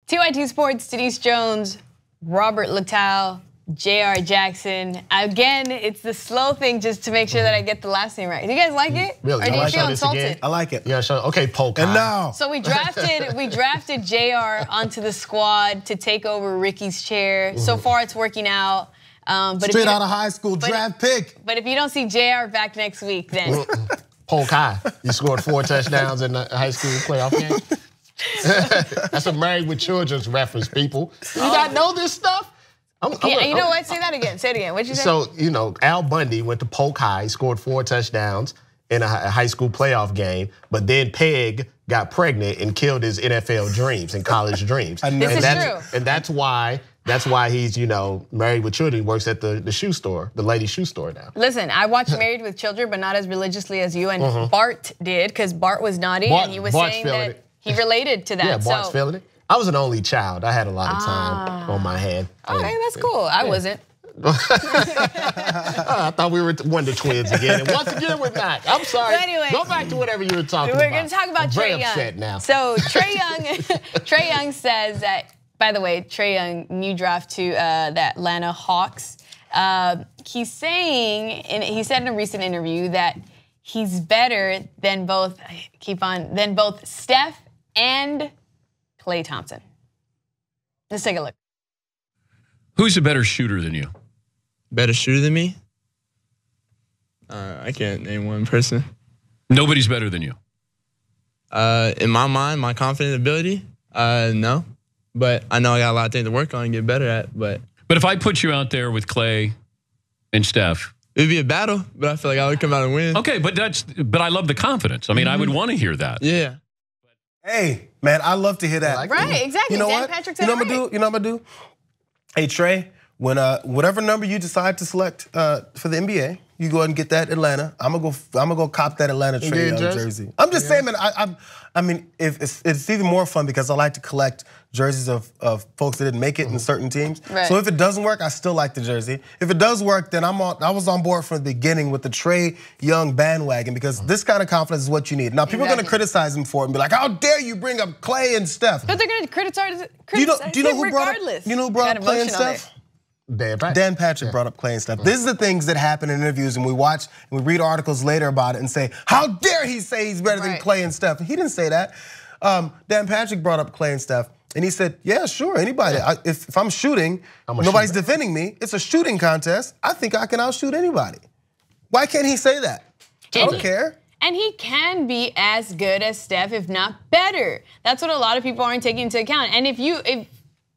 TYT Sports, Denise Jones, Robert Littal, Jayar Jackson. Again, it's the slow thing just to make sure that I get the last name right. Do you guys like it? Really? Or do you feel insulted? I like it. Yeah, sure. Okay, Polk. And now. So we drafted Jayar onto the squad to take over Ricky's chair. So far it's working out. But straight out of high school, draft pick. But if you don't see Jayar back next wek, then. Polk High. You scored 4 touchdowns in the high school playoff game. That's a Married with Children's reference, people. You not know this stuff? You know what? Say that again. Say it again. What'd you say? So, Al Bundy went to Polk High, scored 4 touchdowns in a high school playoff game, but then Peg got pregnant and killed his NFL dreams and college dreams. This is true. And that's why he's, married with children. He works at the shoe store, the lady shoe store now. Listen, I watched Married with Children, but not as religiously as you. And Bart did, because Bart was naughty, and he was saying that he related to that. Yeah, Bart's feeling it. I was an only child. I had a lot of time on my hand. Okay, that's cool. I wasn't. I thought we were Wonder Twins again. And once again, we're not. I'm sorry. So anyway, go back to whatever you were talking about. We're going to talk about Trey Young. Upset now. So Trey Young says that, by the way, Trey Young, new draft to the Atlanta Hawks. He's saying, and he said in a recent interview that he's better than both Steph and Klay Thompson. Let's take a look. Who's a better shooter than you? Better shooter than me? I can't name one person. Nobody's better than you? In my mind, my confident ability, no. But I know I got a lot of things to work on and get better at. But if I put you out there with Klay and Steph, it'd be a battle, but I feel like I would come out and win. Okay, but I love the confidence. I mean, I would want to hear that. Yeah. Hey, man, I love to hear that. Right, exactly. You know Dan what? Patrick You said know what I'm gonna do? You know what I'm gonna do? Hey, Trey, when whatever number you decide to select for the NBA, you go ahead and get that Atlanta. I'm gonna go cop that Atlanta Trey Young jersey. I'm just saying, man. I mean, if it's even more fun because I like to collect jerseys of folks that didn't make it in certain teams. Right. So if it doesn't work, I still like the jersey. If it does work, then I was on board from the beginning with the Trey Young bandwagon because this kind of confidence is what you need. Now people are gonna criticize him for it and be like, "How dare you bring up Klay and Steph?" But they're gonna criticize do you know who regardless. brought up Klay and Steph? Dan Patrick brought up Klay and Steph. This is the things that happen in interviews, and we watch and we read articles later about it and say, "How dare he say he's better than Klay and Steph?" He didn't say that. Dan Patrick brought up Klay and Steph, and he said, "Yeah, sure, anybody. If I'm shooting, nobody's defending me. It's a shooting contest. I think I can outshoot anybody." Why can't he say that? I don't care. And he can be as good as Steph, if not better. That's what a lot of people aren't taking into account. And if you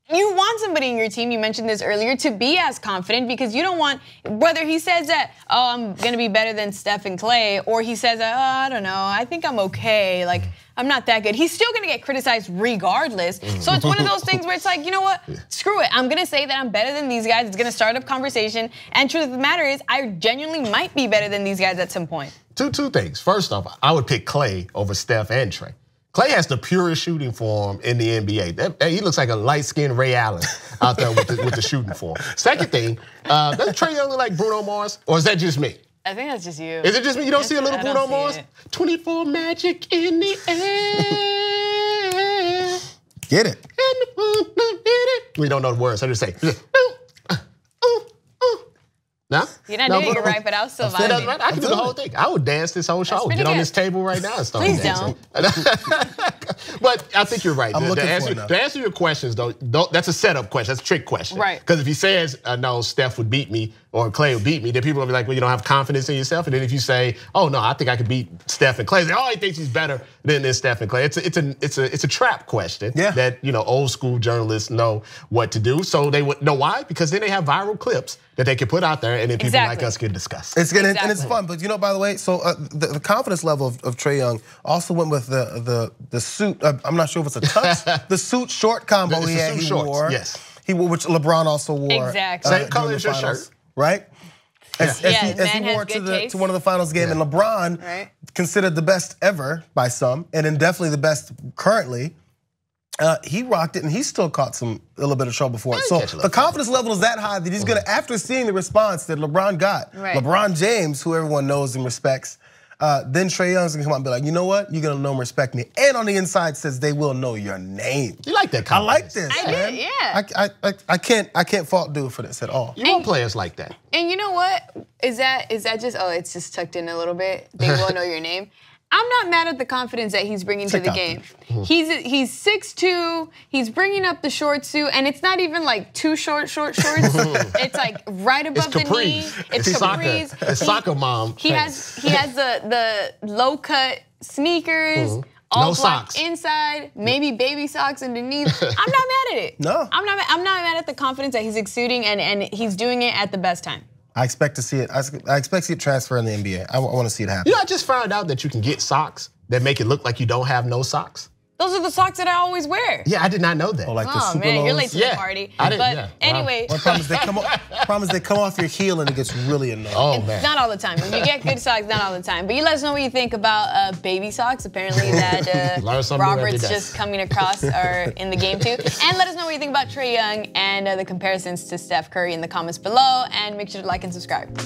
want somebody in your team, you mentioned this earlier, to be as confident because you don't want, whether he says that, "Oh, I'm gonna be better than Steph and Klay," or he says, "Oh, I don't know, I think I'm okay, like I'm not that good." He's still gonna get criticized regardless. So it's one of those things where it's like, you know what, screw it. I'm gonna say that I'm better than these guys. It's gonna start up conversation. And truth of the matter is, I genuinely might be better than these guys at some point. Two things. First off, I would pick Klay over Steph and Trey. Klay has the purest shooting form in the NBA. He looks like a light-skinned Ray Allen out there with the shooting form. Second thing, does Trey Young look like Bruno Mars, or is that just me? I think that's just you. Is it just me? You don't see a little Bruno Mars? 24 magic in the air. Get it. We don't know the words, so I just say. No? You're not doing it right, but I'll still vibe it. I can do the whole thing. I would dance this whole show. I would get on this table right now and start dancing. Please don't. But I think you're right. I'm looking for it now. To answer your questions, though, that's a setup question. That's a trick question. Right. Because if he says, no, Steph would beat me or Klay would beat me, then people will be like, well, you don't have confidence in yourself. And then if you say, oh, no, I think I could beat Steph and Klay, oh, he thinks he's better than Steph and Klay. It's a trap question that old school journalists know what to do. So they would know why? Because then they have viral clips that they can put out there and then people like us can discuss. It's good and it's fun. But by the way, so the confidence level of Trey Young also went with the suit. I'm not sure if it's a tux. The suit short combo he wore. Yes. He wore, which LeBron also wore. Exactly. Same color as your shirt. Right? As he wore to one of the finals game. And LeBron, considered the best ever by some, and then definitely the best currently, he rocked it and he still caught a little bit of trouble for it. So the confidence level is that high that he's gonna, after seeing the response that LeBron got, LeBron James, who everyone knows and respects, then Trey Young's gonna come out and be like, you know what? You're gonna know and respect me. And on the inside says they will know your name. You like that confidence. I like this, I man. did, yeah. I can't fault dude for this at all. You want players like that. And you know what? Is that just, oh, it's just tucked in a little bit? They will know your name. I'm not mad at the confidence that he's bringing to the game. He's 6'2", he's bringing up the short suit, and it's not even like too shorts. It's like right above the knee. It's capris. It's soccer mom. He has the low cut sneakers. All no black socks inside, maybe baby socks underneath. I'm not mad at it. No. I'm not mad at the confidence that he's exuding, and he's doing it at the best time. I expect to see it. I expect to see it transfer in the NBA. I want to see it happen. You know, I just found out that you can get socks that make it look like you don't have no socks. Those are the socks that I always wear. Yeah, I did not know that. Or like the Oh super man, lows. you're late to the party. I didn't, but yeah. Wow. anyway, Well, the problem is they come off your heel and it gets really annoying. Oh man. not all the time. When you get good socks, not all the time. But you let us know what you think about baby socks. Apparently that Learn something new every Robert's day. just coming across are in the game too. And let us know what you think about Trey Young and the comparisons to Steph Curry in the comments below. And make sure to like and subscribe.